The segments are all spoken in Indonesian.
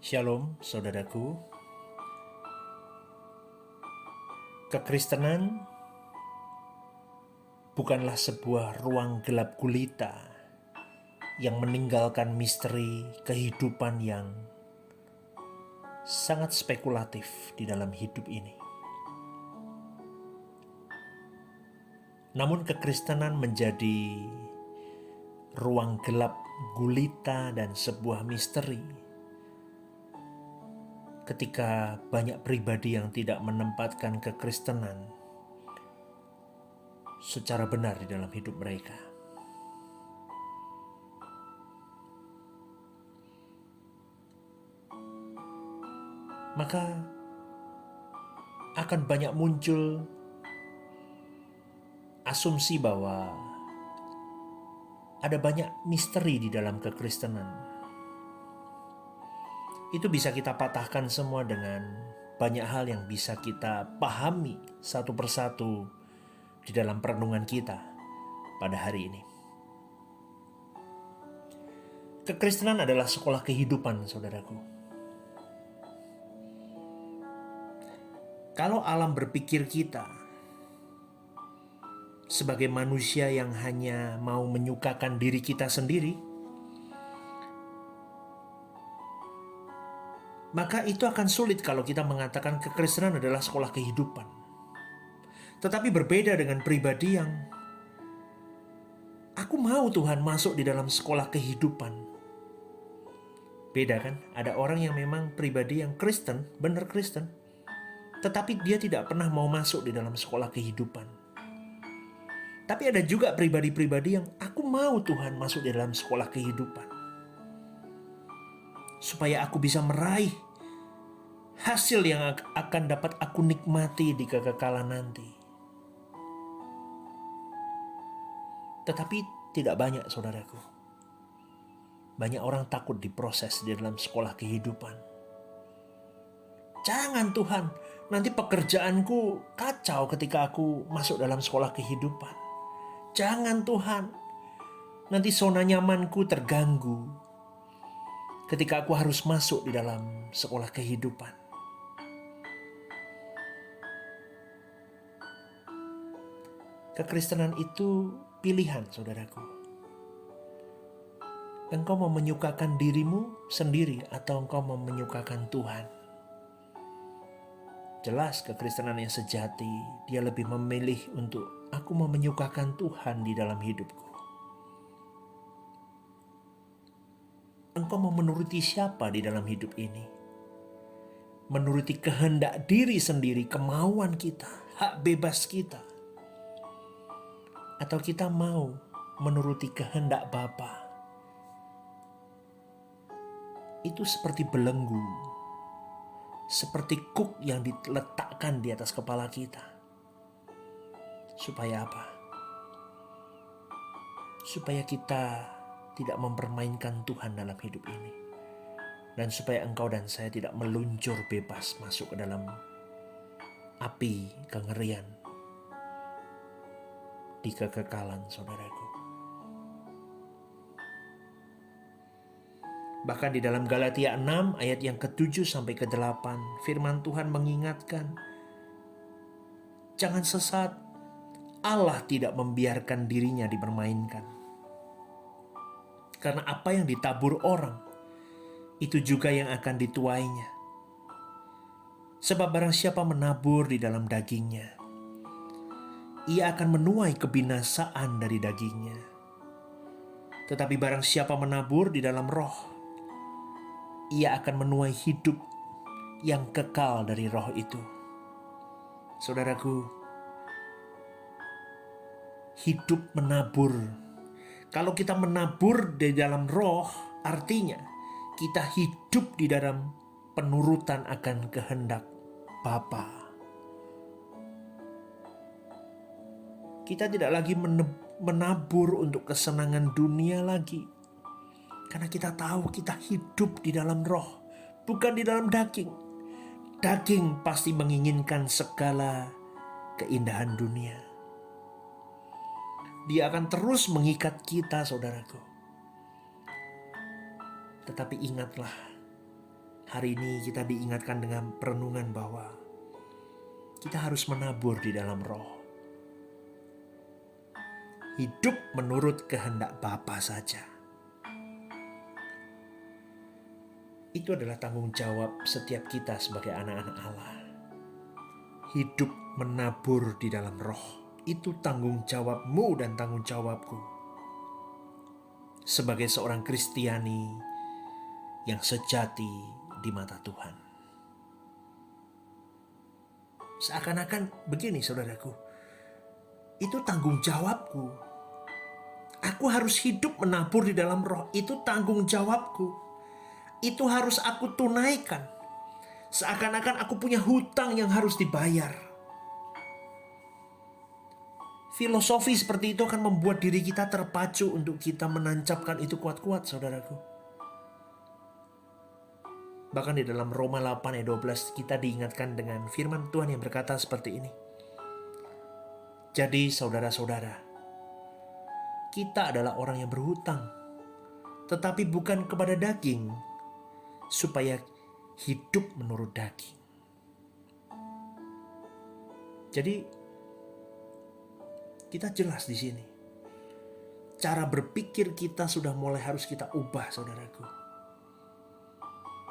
Shalom, saudaraku. Kekristenan bukanlah sebuah ruang gelap gulita yang meninggalkan misteri kehidupan yang sangat spekulatif di dalam hidup ini. Namun kekristenan menjadi ruang gelap gulita dan sebuah misteri ketika banyak pribadi yang tidak menempatkan kekristenan secara benar di dalam hidup mereka. Maka akan banyak muncul asumsi bahwa ada banyak misteri di dalam kekristenan. Itu bisa kita patahkan semua dengan banyak hal yang bisa kita pahami satu persatu di dalam perenungan kita pada hari ini. Kekristenan adalah sekolah kehidupan, saudaraku. Kalau alam berpikir kita sebagai manusia yang hanya mau menyukakan diri kita sendiri, maka itu akan sulit kalau kita mengatakan kekristenan adalah sekolah kehidupan. Tetapi berbeda dengan pribadi yang aku mau Tuhan masuk di dalam sekolah kehidupan. Beda kan? Ada orang yang memang pribadi yang Kristen, benar Kristen, tetapi dia tidak pernah mau masuk di dalam sekolah kehidupan. Tapi ada juga pribadi-pribadi yang aku mau Tuhan masuk di dalam sekolah kehidupan, supaya aku bisa meraih hasil yang akan dapat aku nikmati di kekekalan nanti. Tetapi tidak banyak, saudaraku. Banyak orang takut diproses di dalam sekolah kehidupan. Jangan Tuhan, nanti pekerjaanku kacau ketika aku masuk dalam sekolah kehidupan. Jangan Tuhan, nanti zona nyamanku terganggu ketika aku harus masuk di dalam sekolah kehidupan. Kekristenan itu pilihan, saudaraku. Engkau mau menyukakan dirimu sendiri atau engkau mau menyukakan Tuhan? Jelas kekristenan yang sejati, dia lebih memilih untuk aku mau menyukakan Tuhan di dalam hidupku. Engkau mau menuruti siapa di dalam hidup ini? Menuruti kehendak diri sendiri, kemauan kita, hak bebas kita. Atau kita mau menuruti kehendak Bapa? Itu seperti belenggu, seperti kuk yang diletakkan di atas kepala kita. Supaya apa? Supaya kita tidak mempermainkan Tuhan dalam hidup ini. Dan supaya engkau dan saya tidak meluncur bebas masuk ke dalam api kengerian di kekekalan, saudaraku. Bahkan di dalam Galatia 6 ayat yang ke-7 sampai ke-8, firman Tuhan mengingatkan, jangan sesat, Allah tidak membiarkan dirinya dipermainkan. Karena apa yang ditabur orang, itu juga yang akan dituainya. Sebab barang siapa menabur di dalam dagingnya, ia akan menuai kebinasaan dari dagingnya. Tetapi barang siapa menabur di dalam roh, ia akan menuai hidup yang kekal dari roh itu. Saudaraku, hidup menabur. Kalau kita menabur di dalam roh, artinya kita hidup di dalam penurutan akan kehendak Bapa. Kita tidak lagi menabur untuk kesenangan dunia lagi. Karena kita tahu kita hidup di dalam roh, bukan di dalam daging. Daging pasti menginginkan segala keindahan dunia. Dia akan terus mengikat kita, saudaraku. Tetapi ingatlah, hari ini kita diingatkan dengan perenungan bahwa kita harus menabur di dalam roh. Hidup menurut kehendak Bapa saja. Itu adalah tanggung jawab setiap kita sebagai anak-anak Allah. Hidup menabur di dalam roh. Itu tanggung jawabmu dan tanggung jawabku. Sebagai seorang Kristiani yang sejati di mata Tuhan. Seakan-akan begini saudaraku. Itu tanggung jawabku. Aku harus hidup menabur di dalam roh. Itu tanggung jawabku. Itu harus aku tunaikan. Seakan-akan aku punya hutang yang harus dibayar. Filosofi seperti itu akan membuat diri kita terpacu untuk kita menancapkan itu kuat-kuat, saudaraku. Bahkan di dalam Roma 8 ayat 12 kita diingatkan dengan firman Tuhan yang berkata seperti ini. Jadi saudara-saudara, kita adalah orang yang berhutang, tetapi bukan kepada daging, supaya hidup menurut daging. Jadi kita jelas di sini. Cara berpikir kita sudah mulai harus kita ubah, saudaraku.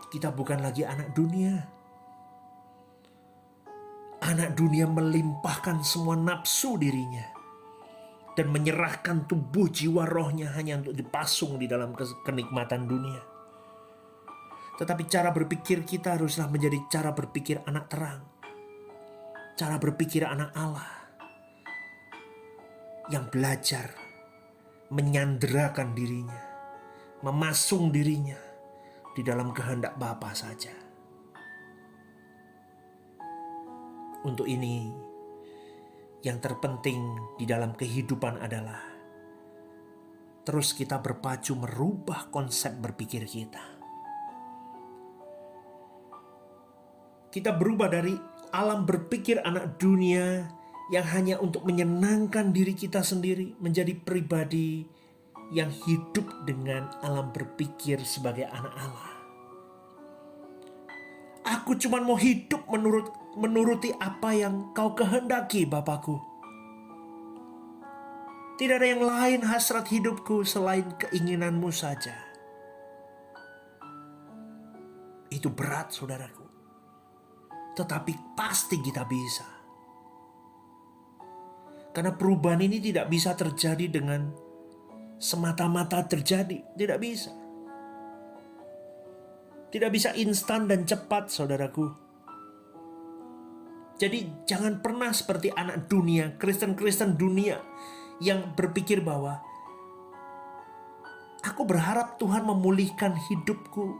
Kita bukan lagi anak dunia. Anak dunia melimpahkan semua nafsu dirinya dan menyerahkan tubuh jiwa rohnya hanya untuk dipasung di dalam kenikmatan dunia. Tetapi cara berpikir kita haruslah menjadi cara berpikir anak terang. Cara berpikir anak Allah. Yang belajar menyandrakan dirinya. Memasung dirinya di dalam kehendak Bapa saja. Untuk ini, yang terpenting di dalam kehidupan adalah terus kita berpacu merubah konsep berpikir kita. Kita berubah dari alam berpikir anak dunia yang hanya untuk menyenangkan diri kita sendiri menjadi pribadi yang hidup dengan alam berpikir sebagai anak Allah. Aku cuma mau hidup menuruti apa yang kau kehendaki, Bapakku. Tidak ada yang lain hasrat hidupku selain keinginanmu saja. Itu berat, saudaraku. Tetapi pasti kita bisa. Karena perubahan ini tidak bisa terjadi dengan semata-mata terjadi. Tidak bisa. Tidak bisa instan dan cepat, saudaraku. Jadi jangan pernah seperti anak dunia, Kristen-Kristen dunia yang berpikir bahwa aku berharap Tuhan memulihkan hidupku.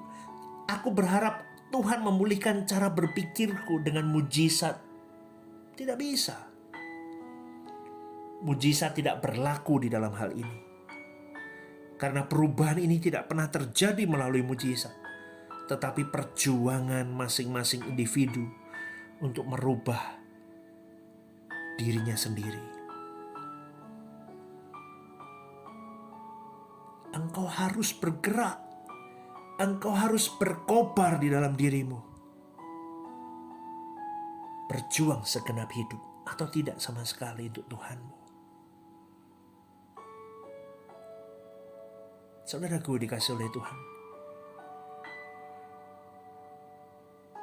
Aku berharap Tuhan memulihkan cara berpikirku dengan mujizat. Tidak bisa. Mujizat tidak berlaku di dalam hal ini. Karena perubahan ini tidak pernah terjadi melalui mujizat. Tetapi perjuangan masing-masing individu untuk merubah dirinya sendiri. Engkau harus bergerak. Engkau harus berkobar di dalam dirimu. Berjuang segenap hidup atau tidak sama sekali untuk Tuhanmu. Saudaraku dikasih oleh Tuhan.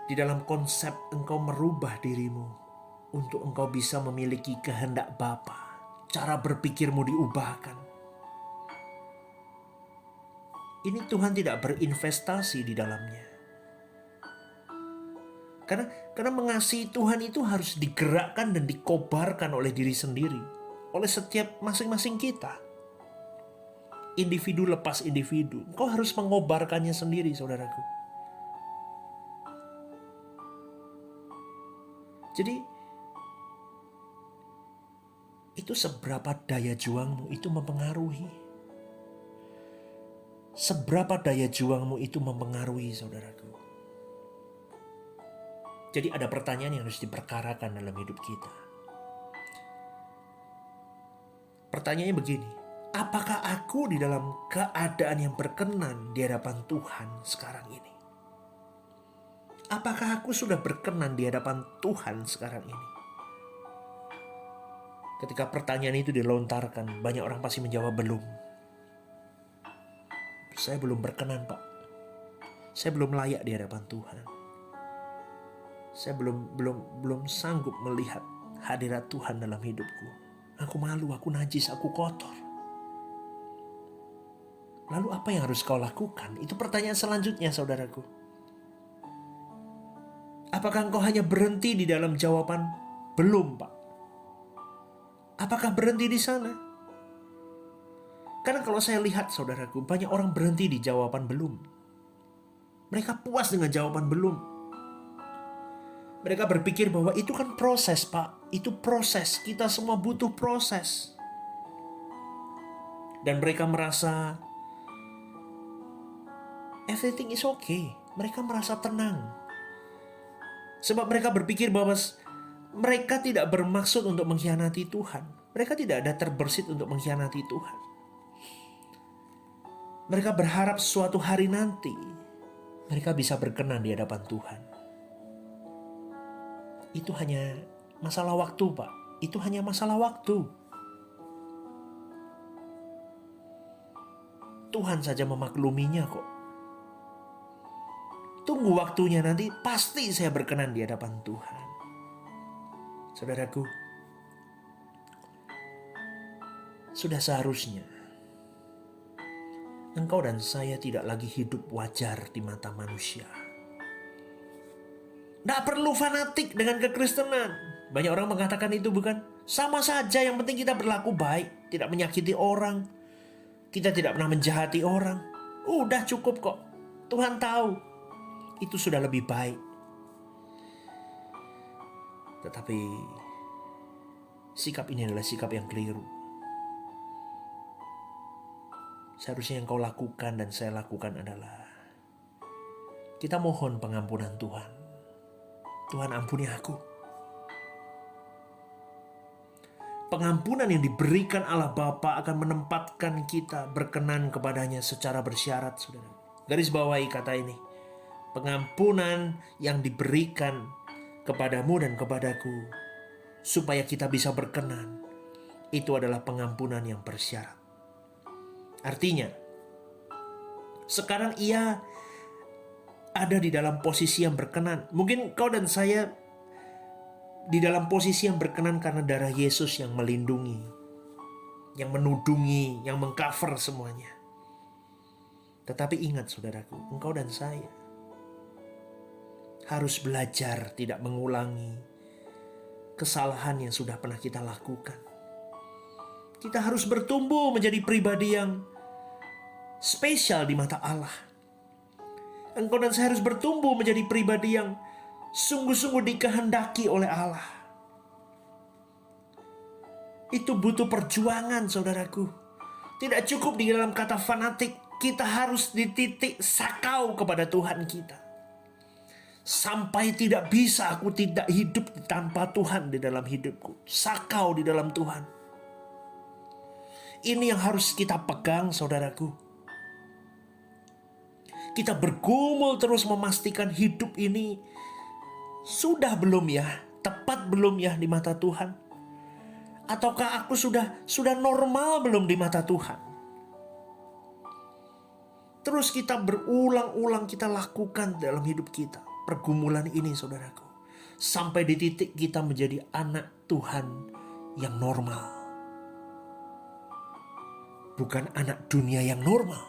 Di dalam konsep engkau merubah dirimu untuk engkau bisa memiliki kehendak Bapa. Cara berpikirmu diubahkan. Ini Tuhan tidak berinvestasi di dalamnya. Karena mengasihi Tuhan itu harus digerakkan dan dikobarkan oleh diri sendiri. Oleh setiap masing-masing kita. Individu lepas individu. Engkau harus mengobarkannya sendiri, saudaraku. Jadi, itu seberapa daya juangmu itu mempengaruhi. Seberapa daya juangmu itu mempengaruhi, saudaraku. Jadi ada pertanyaan yang harus diperkarakan dalam hidup kita. Pertanyaannya begini, apakah aku di dalam keadaan yang berkenan di hadapan Tuhan sekarang ini? Apakah aku sudah berkenan di hadapan Tuhan sekarang ini? Ketika pertanyaan itu dilontarkan, banyak orang pasti menjawab belum. Saya belum berkenan, Pak. Saya belum layak di hadapan Tuhan. Saya belum sanggup melihat hadirat Tuhan dalam hidupku. Aku malu, aku najis, aku kotor. Lalu apa yang harus kau lakukan? Itu pertanyaan selanjutnya, saudaraku. Apakah engkau hanya berhenti di dalam jawaban belum, Pak? Apakah berhenti di sana? Karena kalau saya lihat, saudaraku, banyak orang berhenti di jawaban belum. Mereka puas dengan jawaban belum. Mereka berpikir bahwa itu kan proses, Pak. Itu proses. Kita semua butuh proses. Dan mereka merasa everything is okay. Mereka merasa tenang. Sebab mereka berpikir bahwa mereka tidak bermaksud untuk mengkhianati Tuhan. Mereka tidak ada terbersit untuk mengkhianati Tuhan. Mereka berharap suatu hari nanti mereka bisa berkenan di hadapan Tuhan. Itu hanya masalah waktu, Pak. Itu hanya masalah waktu. Tuhan saja memakluminya kok. Tunggu waktunya, nanti pasti saya berkenan di hadapan Tuhan. Saudaraku, sudah seharusnya engkau dan saya tidak lagi hidup wajar di mata manusia. Tidak perlu fanatik dengan kekristenan. Banyak orang mengatakan itu, bukan? Sama saja, yang penting kita berlaku baik, tidak menyakiti orang, kita tidak pernah menjahati orang. Udah cukup kok. Tuhan tahu. Itu sudah lebih baik. Tetapi sikap ini adalah sikap yang keliru. Seharusnya yang kau lakukan dan saya lakukan adalah kita mohon pengampunan Tuhan. Tuhan, ampuni aku. Pengampunan yang diberikan Allah Bapa akan menempatkan kita berkenan kepadanya secara bersyarat, saudara. Garis bawahi kata ini. Pengampunan yang diberikan kepadamu dan kepadaku supaya kita bisa berkenan, itu adalah pengampunan yang bersyarat. Artinya, sekarang ia ada di dalam posisi yang berkenan. Mungkin kau dan saya di dalam posisi yang berkenan karena darah Yesus yang melindungi, yang menudungi, yang mengcover semuanya. Tetapi ingat, saudaraku, engkau dan saya harus belajar tidak mengulangi kesalahan yang sudah pernah kita lakukan. Kita harus bertumbuh menjadi pribadi yang spesial di mata Allah. Engkau dan saya harus bertumbuh menjadi pribadi yang sungguh-sungguh dikehendaki oleh Allah. Itu butuh perjuangan, saudaraku. Tidak cukup di dalam kata fanatik. Kita harus di titik sakau kepada Tuhan kita. Sampai tidak bisa aku tidak hidup tanpa Tuhan di dalam hidupku. Sakau di dalam Tuhan. Ini yang harus kita pegang, saudaraku. Kita bergumul terus memastikan hidup ini sudah belum ya? Tepat belum ya di mata Tuhan? Ataukah aku sudah normal belum di mata Tuhan? Terus kita berulang-ulang kita lakukan dalam hidup kita. Pergumulan ini, saudaraku, sampai di titik kita menjadi anak Tuhan yang normal, bukan anak dunia yang normal.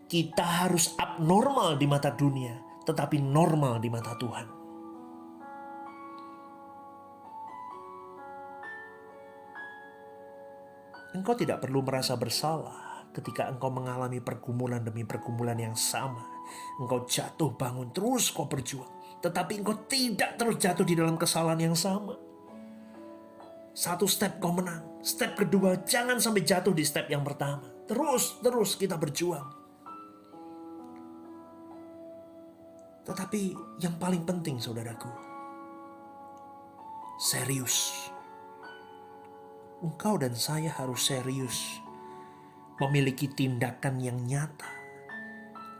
Kita harus abnormal di mata dunia, tetapi normal di mata Tuhan. Engkau tidak perlu merasa bersalah ketika engkau mengalami pergumulan demi pergumulan yang sama. Engkau jatuh bangun, terus kau berjuang. Tetapi engkau tidak terus jatuh di dalam kesalahan yang sama. Satu step kau menang, step kedua jangan sampai jatuh di step yang pertama. Terus kita berjuang. Tetapi yang paling penting, saudaraku, serius. Engkau dan saya harus serius, memiliki tindakan yang nyata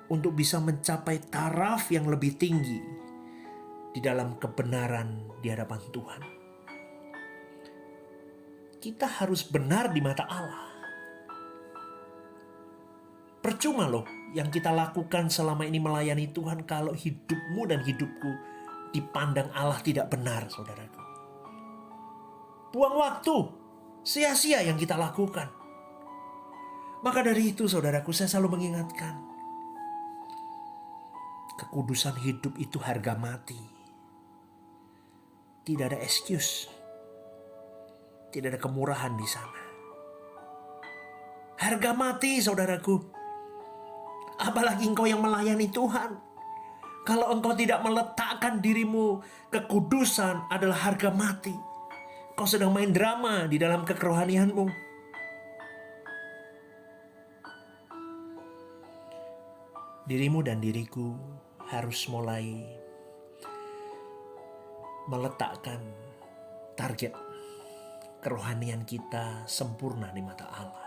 untuk bisa mencapai taraf yang lebih tinggi di dalam kebenaran di hadapan Tuhan. Kita harus benar di mata Allah. Percuma loh yang kita lakukan selama ini melayani Tuhan kalau hidupmu dan hidupku dipandang Allah tidak benar, saudaraku. Buang waktu, sia-sia yang kita lakukan. Maka dari itu, saudaraku, saya selalu mengingatkan, kekudusan hidup itu harga mati. Tidak ada excuse. Tidak ada kemurahan di sana. Harga mati, saudaraku. Apalagi engkau yang melayani Tuhan. Kalau engkau tidak meletakkan dirimu, kekudusan adalah harga mati. Kau sedang main drama di dalam kerohanianmu. Dirimu dan diriku harus mulai meletakkan target kerohanian kita sempurna di mata Allah.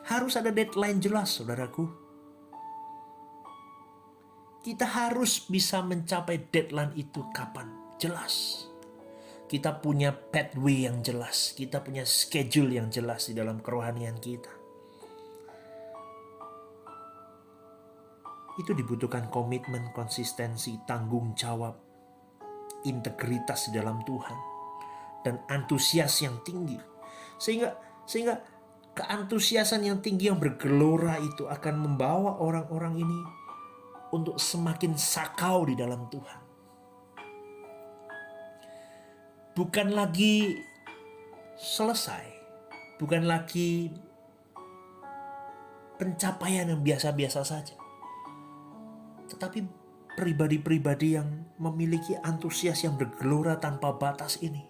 Harus ada deadline jelas, saudaraku. Kita harus bisa mencapai deadline itu kapan? Jelas. Kita punya pathway yang jelas. Kita punya schedule yang jelas di dalam kerohanian kita. Itu dibutuhkan komitmen, konsistensi, tanggung jawab, integritas di dalam Tuhan, dan antusias yang tinggi. Sehingga keantusiasan yang tinggi yang bergelora itu akan membawa orang-orang ini untuk semakin sakau di dalam Tuhan. Bukan lagi selesai, bukan lagi pencapaian yang biasa-biasa saja, tetapi pribadi-pribadi yang memiliki antusias yang bergelora tanpa batas ini,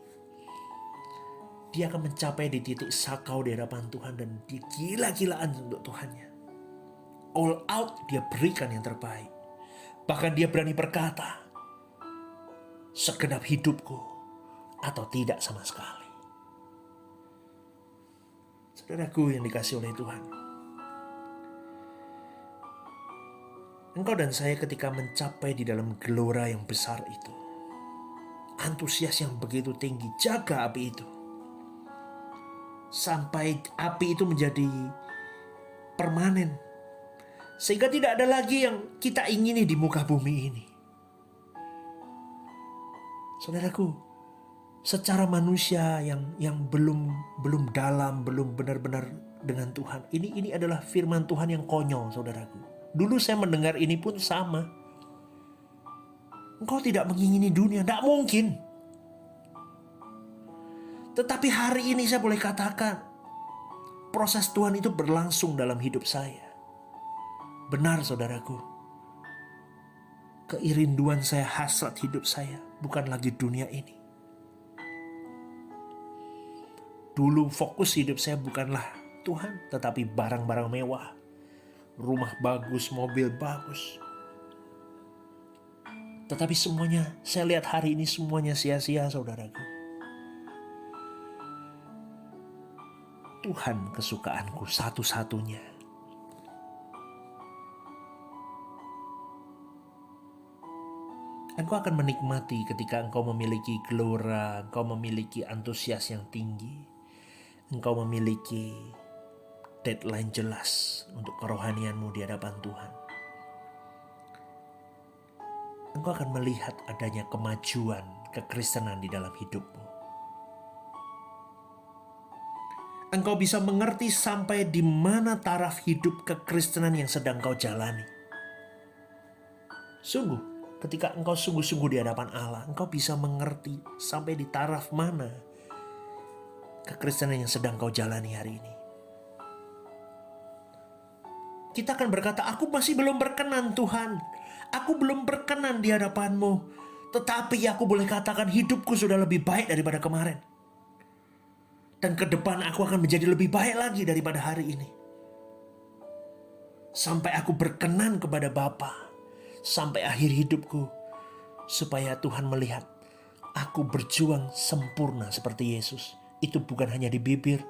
dia akan mencapai di titik sakau di hadapan Tuhan dan dia gila-gilaan untuk Tuhannya. All out dia berikan yang terbaik. Bahkan dia berani berkata, segenap hidupku atau tidak sama sekali. Saudaraku yang dikasih oleh Tuhan, engkau dan saya ketika mencapai di dalam gelora yang besar itu, antusias yang begitu tinggi, jaga api itu. Sampai api itu menjadi permanen. Sehingga tidak ada lagi yang kita ingini di muka bumi ini. Saudaraku, secara manusia yang belum dalam, belum benar-benar dengan Tuhan, ini adalah firman Tuhan yang konyol, saudaraku. Dulu saya mendengar ini pun sama. Engkau tidak mengingini dunia, tidak mungkin. Tetapi hari ini saya boleh katakan, proses Tuhan itu berlangsung dalam hidup saya. Benar, saudaraku. Keirinduan saya, hasrat hidup saya bukan lagi dunia ini. Dulu fokus hidup saya bukanlah Tuhan, tetapi barang-barang mewah. Rumah bagus, mobil bagus. Tetapi semuanya, saya lihat hari ini semuanya sia-sia, saudaraku. Tuhan kesukaanku satu-satunya. Engkau akan menikmati ketika engkau memiliki gelora, engkau memiliki antusias yang tinggi, engkau memiliki deadline jelas untuk kerohanianmu di hadapan Tuhan. Engkau akan melihat adanya kemajuan kekristenan di dalam hidupmu. Engkau bisa mengerti sampai di mana taraf hidup kekristenan yang sedang kau jalani. Sungguh, ketika engkau sungguh-sungguh di hadapan Allah, engkau bisa mengerti sampai di taraf mana kekristenan yang sedang kau jalani hari ini. Kita akan berkata, aku masih belum berkenan Tuhan. Aku belum berkenan di hadapan-Mu. Tetapi aku boleh katakan hidupku sudah lebih baik daripada kemarin. Dan ke depan aku akan menjadi lebih baik lagi daripada hari ini. Sampai aku berkenan kepada Bapa. Sampai akhir hidupku. Supaya Tuhan melihat aku berjuang sempurna seperti Yesus. Itu bukan hanya di bibir,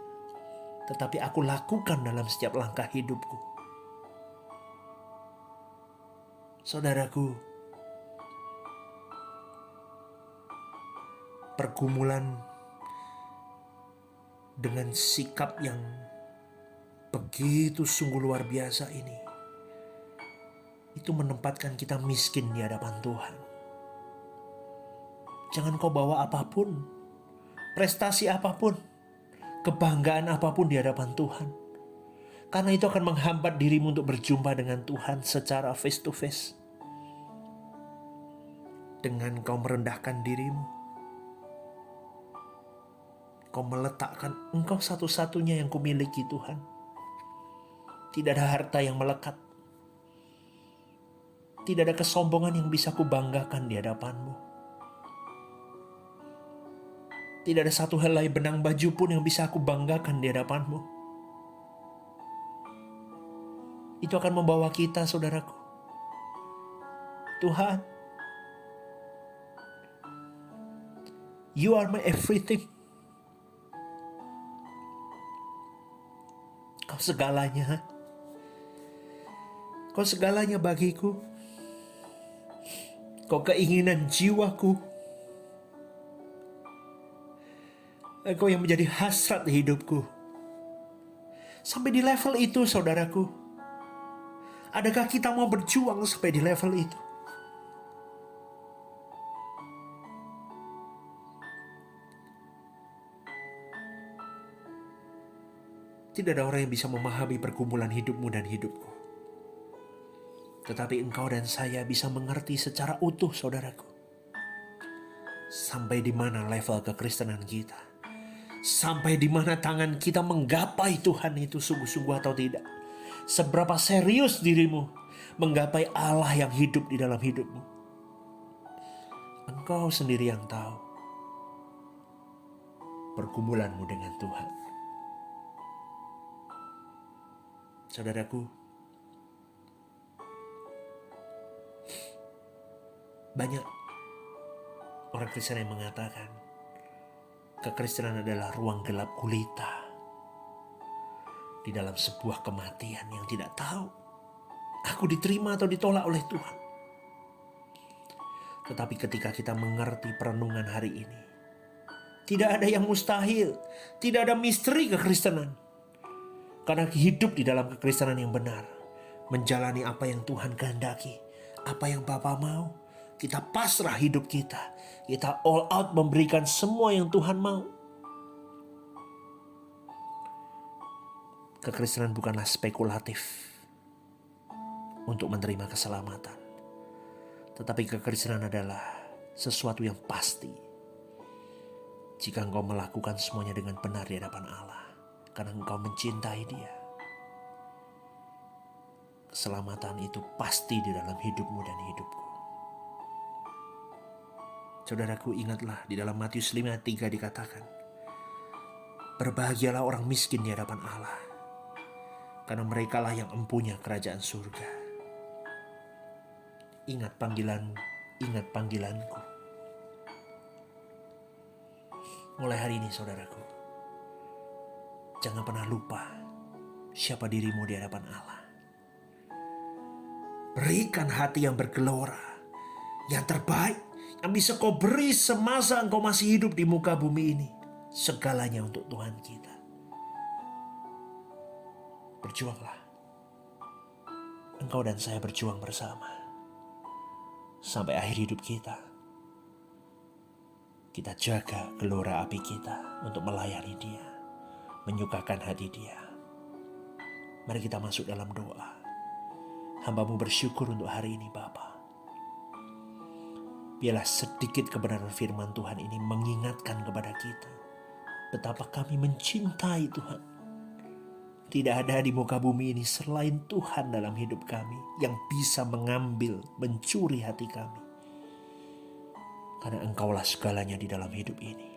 tetapi aku lakukan dalam setiap langkah hidupku. Saudaraku, pergumulan dengan sikap yang begitu sungguh luar biasa ini, itu menempatkan kita miskin di hadapan Tuhan. Jangan kau bawa apapun, prestasi apapun, kebanggaan apapun di hadapan Tuhan, karena itu akan menghambat dirimu untuk berjumpa dengan Tuhan secara face to face. Dengan kau merendahkan dirimu, kau meletakkan engkau satu-satunya yang kumiliki Tuhan. Tidak ada harta yang melekat. Tidak ada kesombongan yang bisa kubanggakan di hadapanmu. Tidak ada satu helai benang baju pun yang bisa aku banggakan di hadapanmu. Itu akan membawa kita, saudaraku. Tuhan, You are my everything. Kau segalanya. Kau segalanya bagiku. Kau keinginan jiwaku. Engkau yang menjadi hasrat hidupku. Sampai di level itu, saudaraku. Adakah kita mau berjuang sampai di level itu? Tidak ada orang yang bisa memahami pergumulan hidupmu dan hidupku. Tetapi engkau dan saya bisa mengerti secara utuh, saudaraku. Sampai di mana level kekristenan kita. Sampai di mana tangan kita menggapai Tuhan itu sungguh-sungguh atau tidak. Seberapa serius dirimu menggapai Allah yang hidup di dalam hidupmu. Engkau sendiri yang tahu pergumulanmu dengan Tuhan. Saudaraku, banyak orang Kristen yang mengatakan kekristenan adalah ruang gelap gulita di dalam sebuah kematian yang tidak tahu aku diterima atau ditolak oleh Tuhan. Tetapi ketika kita mengerti perenungan hari ini, tidak ada yang mustahil, tidak ada misteri kekristenan. Karena hidup di dalam kekristenan yang benar, menjalani apa yang Tuhan kehendaki, apa yang Bapa mau, kita pasrah hidup kita. Kita all out memberikan semua yang Tuhan mau. Kekristenan bukanlah spekulatif untuk menerima keselamatan. Tetapi kekristenan adalah sesuatu yang pasti. Jika engkau melakukan semuanya dengan benar di hadapan Allah. Karena engkau mencintai Dia. Keselamatan itu pasti di dalam hidupmu dan hidupku. Saudaraku, ingatlah di dalam Matius 5 ayat 3 dikatakan, berbahagialah orang miskin di hadapan Allah, karena merekalah yang empunya kerajaan surga. Ingat panggilanmu, ingat panggilanku. Mulai hari ini, saudaraku, jangan pernah lupa siapa dirimu di hadapan Allah. Berikan hati yang bergelora, yang terbaik, yang bisa kau beri semasa engkau masih hidup di muka bumi ini. Segalanya untuk Tuhan kita. Berjuanglah. Engkau dan saya berjuang bersama. Sampai akhir hidup kita. Kita jaga gelora api kita untuk melayani Dia. Menyukakan hati Dia. Mari kita masuk dalam doa. Hamba-Mu bersyukur untuk hari ini, Bapa. Biarlah sedikit kebenaran firman Tuhan ini mengingatkan kepada kita betapa kami mencintai Tuhan. Tidak ada di muka bumi ini selain Tuhan dalam hidup kami yang bisa mengambil, mencuri hati kami. Karena Engkaulah segalanya di dalam hidup ini.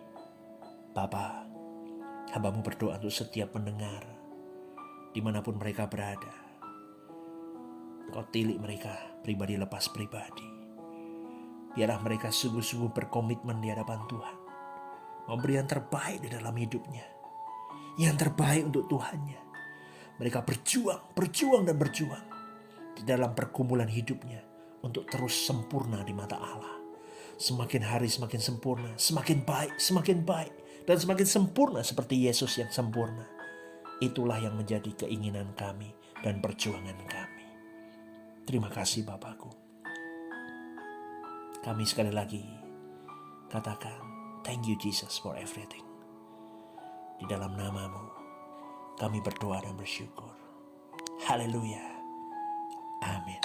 Bapa, hamba-Mu berdoa untuk setiap pendengar, dimanapun mereka berada. Kau tilik mereka pribadi lepas pribadi. Biarlah mereka sungguh-sungguh berkomitmen di hadapan Tuhan. Memberi yang terbaik di dalam hidupnya. Yang terbaik untuk Tuhannya. Mereka berjuang dan berjuang. Di dalam pergumulan hidupnya. Untuk terus sempurna di mata Allah. semakin hari semakin sempurna, semakin baik, dan semakin sempurna seperti Yesus yang sempurna. Itulah yang menjadi keinginan kami dan perjuangan kami. Terima kasih Bapakku. Kami sekali lagi katakan, thank you Jesus for everything. Di dalam nama-Mu kami berdoa dan bersyukur. Haleluya. Amin.